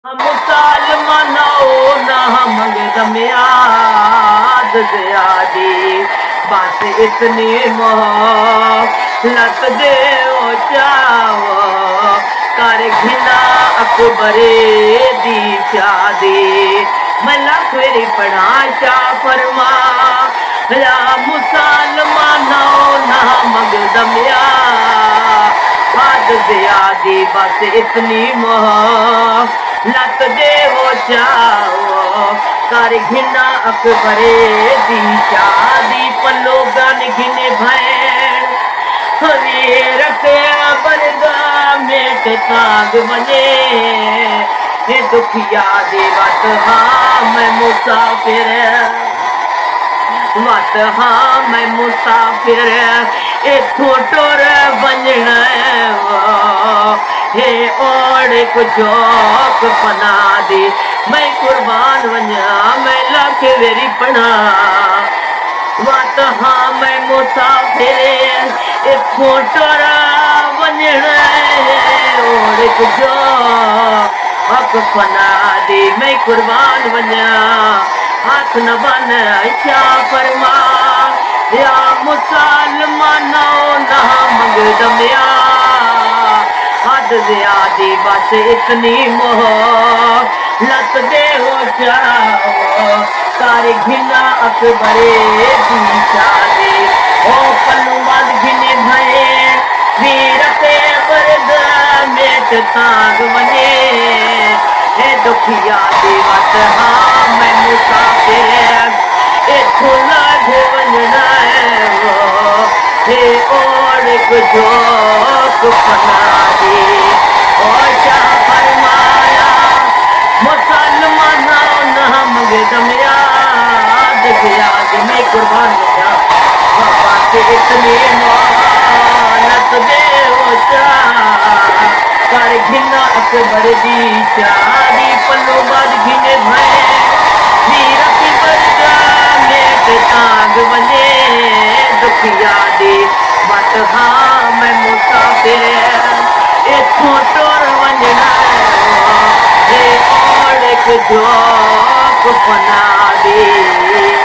मुसलमानों ना मंगदम याद ज़ियादी बस इतनी मोहब्बत दे ओ चावो कर घिना अकबरे दी शादी मैं लख वेरी पढ़ा शा फरमा या मुसलमानों ना मंगदम याद ज़ियादी बस इतनी मोहब्बत दे वो चाओ कर घिना अकबरे दी शादी पल्लो गान घिने भैन वीर के बरदा मेट ताग बने हे दुखिया दी बात हाँ मैं मुसाफिर वत हाँ मैं मुसाफिर इथों टुर वंजना हे ओड़ कुछ पना दे मैं कुर्बान वंजा मैं लख वेरी पना वत हाँ मैं मुसाफिर इथों टुर वंजना ओड़ कुछ पना दे मैं कुर्बान वंजा हाथ न बन अच्छा फरमा या मुसलमानों ना मंगदम हद ज़ियादी बस इतनी मोहब्बत दे हो जाओ कर घिना अकबरे दी शादी ओ पल्लू बद घिने भये वीर ते बरद मेट ताग बने हे दुखिया दी बात हाँ मैं मुसाफिर इथों लाग वंजना हे ओड़ कुछ पना दे ओ शाह फरमाया मुसलमानों ना मंगदम याद ज़ियादी मैं कुर्बान बचा बाबा के इतनी मोहब्बत दे ओ कर घिना अकबर दी शादी पल्लो बाद घिने भय वीर की बरदा मेट ताग बने दुखिया दे बत हाँ मैं मुसाफिर इथों टुर वंजना हे ओड़ कुछ पना दे।